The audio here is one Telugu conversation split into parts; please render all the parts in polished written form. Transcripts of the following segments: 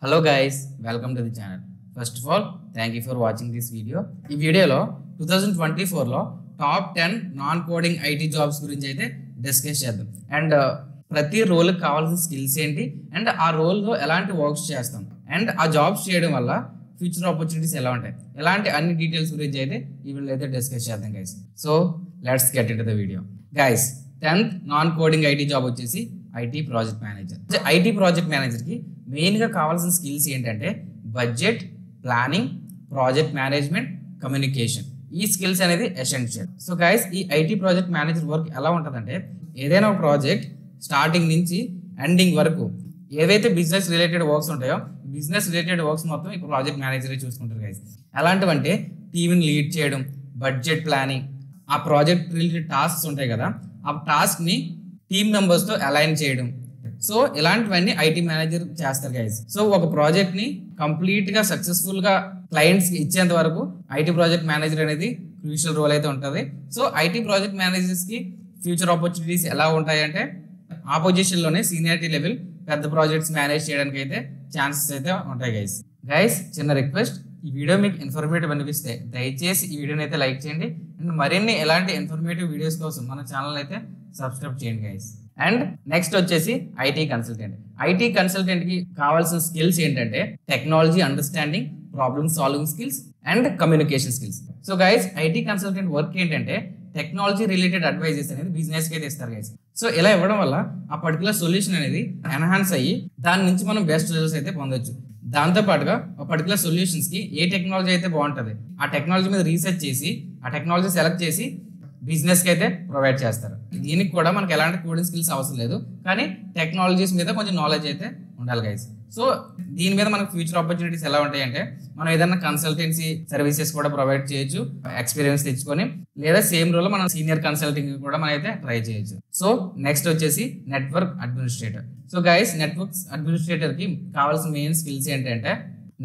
Hello guys, welcome to the channel. First of all, thank you for watching this video. ఈ వీడియోలో 2024లో top 10 non coding IT jobs గురించి అయితే డిస్కస్ చేద్దాం. అండ్ ప్రతి రోల్కి కావాల్సిన స్కిల్స్ ఏంటి అండ్ ఆ రోల్లో ఎలాంటి వర్క్స్ చేస్తాం అండ్ ఆ జాబ్స్ చేయడం వల్ల ఫ్యూచర్ ఆపర్చునిటీస్ ఎలా ఉంటాయి ఇలాంటి అన్ని డీటెయిల్స్ గురించి అయితే ఈ వీడియోలో అయితే డిస్కస్ చేద్దాం guys. So let's get in to the video. Guys 10th non coding IT job వచ్చేసి IT project manager. IT project మేనేజర్కి మెయిన్గా కావాల్సిన స్కిల్స్ ఏంటంటే budget, planning, project management, communication. ఈ స్కిల్స్ అనేది ఎసెన్షియల్. సో గైస్ ఈ ఐటీ ప్రాజెక్ట్ మేనేజర్ వర్క్ ఎలా ఉంటుందంటే ఏదైనా ఒక ప్రాజెక్ట్ స్టార్టింగ్ నుంచి ఎండింగ్ వరకు ఏవైతే బిజినెస్ రిలేటెడ్ వర్క్స్ ఉంటాయో బిజినెస్ రిలేటెడ్ వర్క్స్ మొత్తం ఇప్పుడు ప్రాజెక్ట్ మేనేజరే చూసుకుంటారు గైస్. ఎలాంటివంటే టీమ్ని లీడ్ చేయడం, బడ్జెట్ ప్లానింగ్, ఆ ప్రాజెక్ట్ రిలేటెడ్ టాస్క్స్ ఉంటాయి కదా ఆ టాస్క్ని టీమ్ మెంబర్స్తో అలైన్ చేయడం. సో ఇలాంటివన్నీ ఐటీ మేనేజర్ చేస్తారు గైస్. సో ఒక ప్రాజెక్ట్ని కంప్లీట్గా సక్సెస్ఫుల్గా క్లయింట్స్కి ఇచ్చేంత వరకు ఐటీ ప్రాజెక్ట్ మేనేజర్ అనేది క్రూషియల్ రోల్ అయితే ఉంటుంది. సో ఐటీ ప్రాజెక్ట్ మేనేజర్స్కి ఫ్యూచర్ ఆపర్చునిటీస్ ఎలా ఉంటాయంటే ఆపోజిషన్లోనే సీనియారిటీ లెవెల్ పెద్ద ప్రాజెక్ట్స్ మేనేజ్ చేయడానికి అయితే ఛాన్సెస్ అయితే ఉంటాయి గైస్. గైస్ చిన్న రిక్వెస్ట్, ఈ వీడియో మీకు ఇన్ఫర్మేటివ్ అనిపిస్తే దయచేసి ఈ వీడియోని అయితే లైక్ చేయండి అండ్ మరిన్ని ఎలాంటి ఇన్ఫర్మేటివ్ వీడియోస్ కోసం మన ఛానల్ అయితే సబ్స్క్రైబ్ చేయండి గైస్. అండ్ నెక్స్ట్ వచ్చేసి ఐటీ కన్సల్టెంట్. ఐటీ కన్సల్టెంట్కి కావాల్సిన స్కిల్స్ ఏంటంటే technology understanding, problem solving skills and communication skills. So guys IT consultant work ఏంటంటే టెక్నాలజీ రిలేటెడ్ అడ్వైజెస్ అనేది బిజినెస్కి అయితే ఇస్తారు గైస్. సో ఇలా ఇవ్వడం వల్ల ఆ పర్టికులర్ సొల్యూషన్ అనేది ఎన్హాన్స్ అయ్యి దాని నుంచి మనం బెస్ట్ రిజల్ట్స్ అయితే పొందొచ్చు. దాంతోపాటుగా ఒక పర్టికులర్ సొల్యూషన్స్కి ఏ టెక్నాలజీ అయితే బాగుంటుంది ఆ టెక్నాలజీ మీద రీసెర్చ్ చేసి ఆ టెక్నాలజీ సెలెక్ట్ చేసి బిజినెస్కి అయితే ప్రొవైడ్ చేస్తారు. దీనికి కూడా మనకి ఎలాంటి కోడింగ్ స్కిల్స్ అవసరం లేదు, కానీ టెక్నాలజీస్ మీద కొంచెం నాలెడ్జ్ అయితే ఉండాలి గైస్. సో దీని మీద మనకు ఫ్యూచర్ ఆపర్చునిటీస్ ఎలా ఉంటాయంటే మనం ఏదైనా కన్సల్టెన్సీ సర్వీసెస్ కూడా ప్రొవైడ్ చేయొచ్చు ఎక్స్పీరియన్స్ తెచ్చుకొని, లేదా సేమ్ రోల్ మనం సీనియర్ కన్సల్టింగ్ కూడా మనం అయితే ట్రై చేయొచ్చు. సో నెక్స్ట్ వచ్చేసి network administrator. So guys network అడ్మినిస్ట్రేటర్కి కావాల్సిన మెయిన్ స్కిల్స్ ఏంటంటే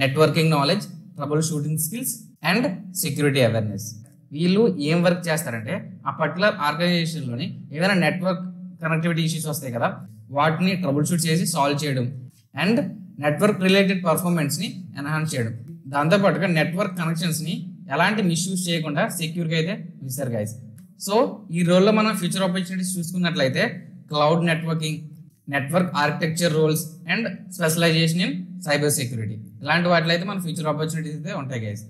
networking knowledge, troubleshooting skills and security awareness. వీళ్ళు ఏం వర్క్ చేస్తారంటే ఆ పర్టికులర్ ఆర్గనైజేషన్లోని ఏదైనా నెట్వర్క్ కనెక్టివిటీ ఇష్యూస్ వస్తాయి కదా వాటిని ట్రబుల్ షూట్ చేసి సాల్వ్ చేయడం అండ్ నెట్వర్క్ రిలేటెడ్ పర్ఫార్మెన్స్ని ఎన్హాన్స్ చేయడం. దాంతోపాటుగా నెట్వర్క్ కనెక్షన్స్ని ఎలాంటి మిస్యూజ్ చేయకుండా సెక్యూర్గా అయితే ఇస్తారు గైస్. సో ఈ రోల్లో మనం ఫ్యూచర్ ఆపర్చునిటీస్ చూసుకున్నట్లయితే cloud networking, network architecture roles and specialisation in cyber security ఇలాంటి వాటిలో అయితే మన ఫ్యూచర్ ఆపర్చునిటీస్ అయితే ఉంటాయి గైస్.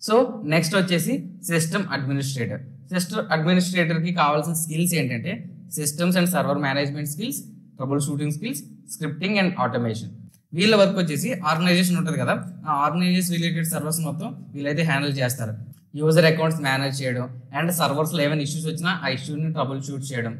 సో నెక్స్ట్ వచ్చేసి సిస్టమ్ అడ్మినిస్ట్రేటర్. సిస్టమ్ అడ్మినిస్ట్రేటర్కి కావాల్సిన స్కిల్స్ ఏంటంటే systems and server management skills, troubleshooting skills, scripting and automation. వీళ్ళ వర్క్ వచ్చేసి ఆర్గనైజేషన్ ఉంటుంది కదా ఆ ఆర్గనైజేషన్ రిలేటెడ్ సర్వర్స్ మొత్తం వీళ్ళైతే హ్యాండిల్ చేస్తారు. యూజర్ అకౌంట్స్ మేనేజ్ చేయడం అండ్ సర్వర్స్లో ఏమైనా ఇష్యూస్ వచ్చినా ఆ ఇష్యూని ట్రబుల్ షూట్ చేయడం,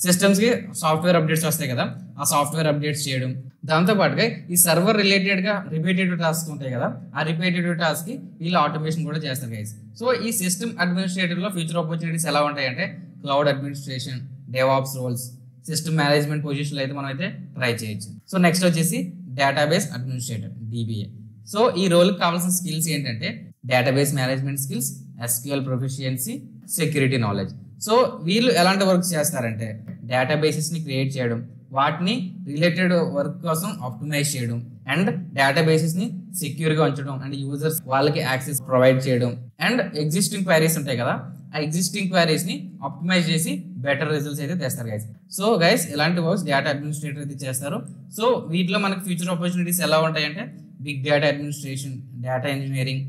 సిస్టమ్స్కి సాఫ్ట్వేర్ అప్డేట్స్ వస్తాయి కదా ఆ సాఫ్ట్వేర్ అప్డేట్స్ చేయడం. దాంతోపాటుగా ఈ సర్వర్ రిలేటెడ్గా రిపీటెటివ్ టాస్క్ ఉంటాయి కదా ఆ రిపీటెటివ్ టాస్క్కి వీళ్ళు ఆటోమేషన్ కూడా చేస్తారు గైస్. సో ఈ సిస్టమ్ అడ్మినిస్ట్రేటివ్లో ఫ్యూచర్ ఆపర్చునిటీస్ ఎలా ఉంటాయంటే cloud administration, devops roles, system management పొజిషన్లో అయితే మనం అయితే ట్రై చేయొచ్చు. సో నెక్స్ట్ వచ్చేసి డేటాబేస్ అడ్మినిస్ట్రేటర్ DBA. సో ఈ రోల్కి కావాల్సిన స్కిల్స్ ఏంటంటే database management skills, SQL proficiency, security knowledge. So వీళ్ళు ఎలాంటి వర్క్ చేస్తారంటే డేటాబేసెస్ని క్రియేట్ చేయడం, వాటిని రిలేటెడ్ వర్క్ కోసం ఆప్టిమైజ్ చేయడం అండ్ డేటాబేసెస్ని సెక్యూర్గా ఉంచడం అండ్ యూజర్స్ వాళ్ళకి యాక్సెస్ ప్రొవైడ్ చేయడం అండ్ ఎగ్జిస్టింగ్ క్వైరీస్ ఉంటాయి కదా ఆ ఎగ్జిస్టింగ్ క్వైరీస్ని ఆప్టిమైజ్ చేసి బెటర్ రిజల్ట్స్ అయితే తెస్తారు గైస్. సో గైస్ ఇలాంటి వర్క్స్ డేటా అడ్మినిస్ట్రేటర్ అయితే చేస్తారు. సో వీటిలో మనకి ఫ్యూచర్ ఆపర్చునిటీస్ ఎలా ఉంటాయంటే big data administration, data engineering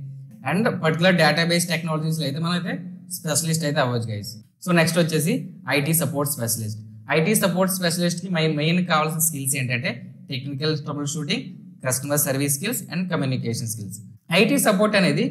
and particular database టెక్నాలజీస్లో అయితే మనం అయితే స్పెషలిస్ట్ అయితే అవ్వచ్చు గైస్. సో నెక్స్ట్ వచ్చేసి IT support specialist. IT support స్పెషలిస్ట్కి మెయిన్ కావాల్సిన స్కిల్స్ ఏంటంటే technical troubleshooting, customer service skills and communication skills. IT support అనేది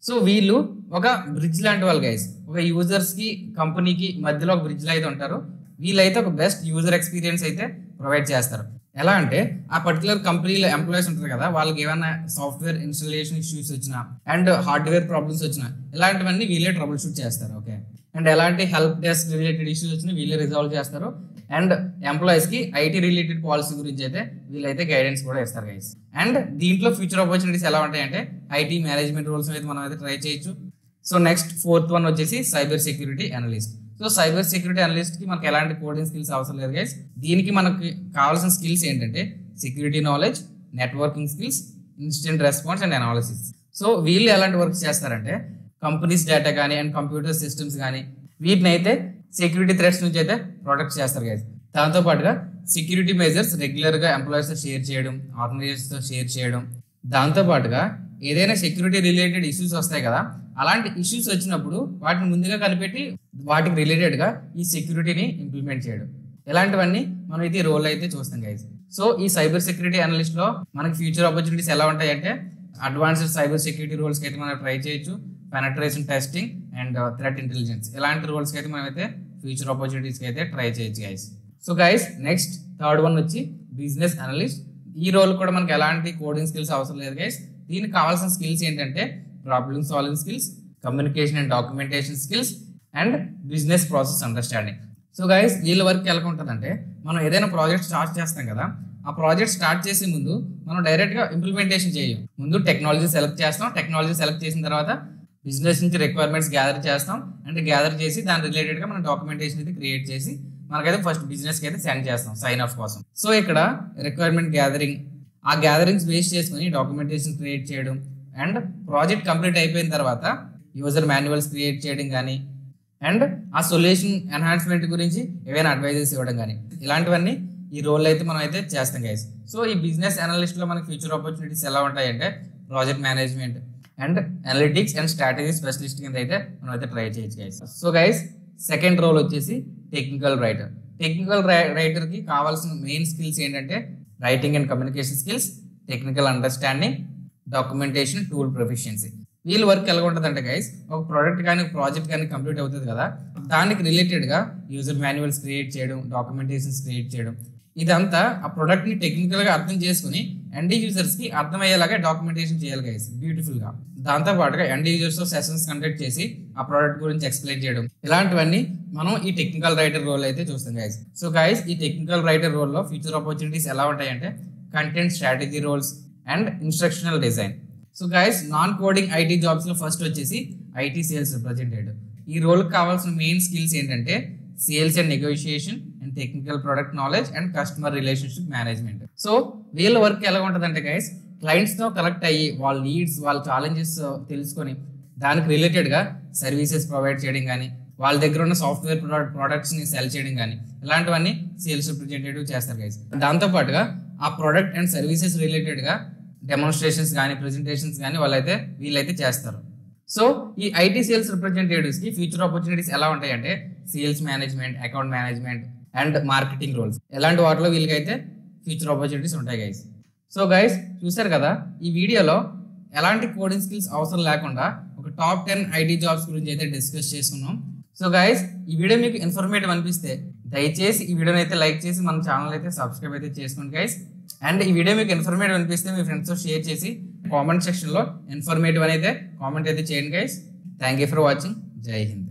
సో వీళ్ళు ఒక బ్రిడ్జ్ లాంటి వాళ్ళు గైస్. ఒక యూజర్స్కి కంపెనీకి మధ్యలో ఒక బ్రిడ్జ్లో అయితే ఉంటారు. వీళ్ళైతే ఒక బెస్ట్ యూజర్ ఎక్స్పీరియన్స్ అయితే ప్రొవైడ్ చేస్తారు. ఎలా అంటే ఆ పర్టికులర్ కంపెనీలో ఎంప్లాయీస్ ఉంటారు కదా వాళ్ళకి ఏమైనా సాఫ్ట్వేర్ ఇన్స్టాలేషన్ ఇష్యూస్ వచ్చినా అండ్ హార్డ్వేర్ ప్రాబ్లమ్స్ వచ్చినా ఇలాంటివన్నీ వీళ్ళే ట్రబుల్ షూట్ చేస్తారు. ఓకే అండ్ ఎలాంటి హెల్ప్ డెస్క్ రిలేటెడ్ ఇష్యూస్ వచ్చినా వీళ్ళే రిజాల్వ్ చేస్తారు. అండ్ ఎంప్లాయీస్కి ఐటీ రిలేటెడ్ పాలసీ గురించి అయితే వీళ్ళైతే గైడెన్స్ కూడా ఇస్తారు గైస్. అండ్ దీంట్లో ఫ్యూచర్ ఆపర్చునిటీస్ ఎలా ఉంటాయంటే ఐటీ మేనేజ్మెంట్ రోల్స్ అయితే మనం అయితే ట్రై చేయొచ్చు. సో నెక్స్ట్ 4th వన్ వచ్చేసి cyber security analyst. So cyber security అనలిస్ట్కి మనకి ఎలాంటి కోడింగ్ స్కిల్స్ అవసరం లేదు గైస్. దీనికి మనకి కావాల్సిన స్కిల్స్ ఏంటంటే security knowledge, networking skills, instant response and analysis. So వీళ్ళు ఎలాంటి వర్క్స్ చేస్తారంటే కంపెనీస్ డేటా కానీ అండ్ కంప్యూటర్ సిస్టమ్స్ కానీ వీటిని అయితే సెక్యూరిటీ థ్రెట్స్ నుంచి అయితే ప్రొటెక్ట్ చేస్తారు గైస్. దాంతోపాటుగా సెక్యూరిటీ మెజర్స్ రెగ్యులర్గా ఎంప్లాయీస్తో షేర్ చేయడం, ఆర్గనైజేషన్స్తో షేర్ చేయడం. దాంతోపాటుగా ఏదైనా సెక్యూరిటీ రిలేటెడ్ ఇష్యూస్ వస్తాయి కదా, అలాంటి ఇష్యూస్ వచ్చినప్పుడు వాటిని ముందుగా కనిపెట్టి వాటికి రిలేటెడ్గా ఈ సెక్యూరిటీని ఇంప్లిమెంట్ చేయడం. ఇలాంటివన్నీ మనం అయితే ఈ రోల్ అయితే చూస్తాం గైస్. సో ఈ సైబర్ సెక్యూరిటీ అనలిస్ట్లో మనకి ఫ్యూచర్ ఆపర్చునిటీస్ ఎలా ఉంటాయంటే అడ్వాన్స్డ్ సైబర్ సెక్యూరిటీ రోల్స్కి అయితే మనం ట్రై చేయొచ్చు, penetration testing and threat intelligence ఇలాంటి రోల్స్కి అయితే మనం అయితే ఫ్యూచర్ ఆపర్చునిటీస్కి అయితే ట్రై చేయొచ్చు guys. So guys next third one వచ్చి బిజినెస్ అనలిస్ట్. ఈ రోల్ కూడా మనకి ఎలాంటి కోడింగ్ స్కిల్స్ అవసరం లేదు గైస్. దీనికి కావాల్సిన స్కిల్స్ ఏంటంటే problem solving skills, communication and documentation skills and business process understanding. So guys వీళ్ళ వర్క్ ఎలా ఉంటుందంటే మనం ఏదైనా ప్రాజెక్ట్ స్టార్ట్ చేస్తాం కదా, ఆ ప్రాజెక్ట్ స్టార్ట్ చేసే ముందు మనం డైరెక్ట్గా ఇంప్లిమెంటేషన్ చేయం. ముందు టెక్నాలజీ సెలెక్ట్ చేస్తాం, టెక్నాలజీ సెలెక్ట్ చేసిన తర్వాత బిజినెస్ నుంచి రిక్వైర్మెంట్స్ గ్యాదర్ చేస్తాం, అంటే గ్యాదర్ చేసి దాని రిలేటెడ్గా మనం డాక్యుమెంటేషన్ అయితే క్రియేట్ చేసి మనకైతే ఫస్ట్ బిజినెస్కి అయితే సెండ్ చేస్తాం సైన్ ఆఫ్ కోసం. సో ఇక్కడ రిక్వైర్మెంట్ గ్యాదరింగ్, ఆ గ్యాదరింగ్స్ బేస్ చేసుకుని డాక్యుమెంటేషన్ క్రియేట్ చేయడం అండ్ ప్రాజెక్ట్ కంప్లీట్ అయిపోయిన తర్వాత యూజర్ మాన్యువల్స్ క్రియేట్ చేయడం కానీ అండ్ ఆ సొల్యూషన్ ఎన్హాన్స్మెంట్ గురించి ఏవైనా అడ్వైజెస్ ఇవ్వడం కానీ ఇలాంటివన్నీ ఈ రోల్ అయితే మనం అయితే చేస్తాం గైస్. సో ఈ బిజినెస్ అనలిస్ట్లో మనకి ఫ్యూచర్ ఆపర్చునిటీస్ ఎలా ఉంటాయంటే project management and analytics and strategy specialist కింద అయితే మనం అయితే ట్రై చేయొచ్చు guys. So guys second role వచ్చేసి టెక్నికల్ రైటర్. టెక్నికల్ రైటర్కి కావాల్సిన మెయిన్ స్కిల్స్ ఏంటంటే writing and communication skills, technical understanding, documentation, tool proficiency. వీళ్ళ వర్క్ ఎలా ఉంటుందంటే గైస్ ఒక ప్రోడక్ట్ కానీ ప్రాజెక్ట్ కానీ కంప్లీట్ అవుతుంది కదా, దానికి రిలేటెడ్గా యూజర్ మాన్యువల్స్ క్రియేట్ చేయడం, డాక్యుమెంటేషన్స్ క్రియేట్ చేయడం, ఇదంతా ఆ ప్రోడక్ట్ని టెక్నికల్గా అర్థం చేసుకుని ఎండ్ యూజర్స్కి అర్థమయ్యేలాగా డాక్యుమెంటేషన్ చేయాలి గైస్ బ్యూటిఫుల్గా. దాంతోపాటుగా ఎండ్ యూజర్స్తో సెషన్స్ కండక్ట్ చేసి ఆ ప్రోడక్ట్ గురించి ఎక్స్ప్లెయిన్ చేయడం, ఇలాంటివన్నీ మనం ఈ టెక్నికల్ రైటర్ రోల్ అయితే చూస్తాం గైస్. సో గైస్ ఈ టెక్నికల్ రైటర్ రోల్లో ఫ్యూచర్ ఆపర్చునిటీస్ ఎలా ఉంటాయంటే content strategy roles and instructional design. So guys non coding IT జాబ్స్లో ఫస్ట్ వచ్చేసి ఐటీ సేల్స్ రిప్రజెంటేటివ్. ఈ రోల్కి కావాల్సిన మెయిన్ స్కిల్స్ ఏంటంటే sales and negotiation and technical product knowledge and customer relationship management. So వీళ్ళ వర్క్ ఎలా ఉంటుందంటే గైస్ క్లయింట్స్తో కలెక్ట్ అయ్యి వాళ్ళ నీడ్స్, వాళ్ళ ఛాలెంజెస్ తెలుసుకొని దానికి రిలేటెడ్గా సర్వీసెస్ ప్రొవైడ్ చేయడం కానీ, వాళ్ళ దగ్గర ఉన్న సాఫ్ట్వేర్ ప్రోడక్ట్స్ని సెల్ చేయడం కానీ ఇలాంటివన్నీ సేల్స్ రిప్రజెంటేటివ్ చేస్తారు గైస్. దాంతోపాటుగా ఆ ప్రోడక్ట్ అండ్ సర్వీసెస్ రిలేటెడ్గా డెమోన్స్ట్రేషన్స్ కానీ ప్రెజెంటేషన్స్ కానీ వీళ్ళైతే చేస్తారు. సో ఈ ఐటీ సేల్స్ రిప్రజెంటేటివ్స్కి ఫ్యూచర్ ఆపర్చునిటీస్ ఎలా ఉంటాయంటే sales management, account management and marketing roles ఇలాంటి వాటిలో వీళ్ళకైతే ఫ్యూచర్ ఆపర్చునిటీస్ ఉంటాయి గైస్. సో గైస్ చూసారు కదా ఈ వీడియోలో ఎలాంటి కోడింగ్ స్కిల్స్ అవసరం లేకుండా ఒక టాప్ 10 ఐటీ జాబ్స్ గురించి అయితే డిస్కస్ చేసుకున్నాం. సో గైస్ ఈ వీడియో మీకు ఇన్ఫర్మేటివ్ అనిపిస్తే దయచేసి ఈ వీడియోని అయితే లైక్ చేసి మన ఛానల్ అయితే సబ్స్క్రైబ్ అయితే చేసుకోండి గైస్. అండ్ ఈ వీడియో మీకు ఇన్ఫర్మేటివ్ అనిపిస్తే మీ ఫ్రెండ్స్తో షేర్ చేసి కామెంట్ సెక్షన్లో ఇన్ఫర్మేటివ్ అని అయితే కామెంట్ అయితే చేయండి guys. Thank you for watching. జై హింద్.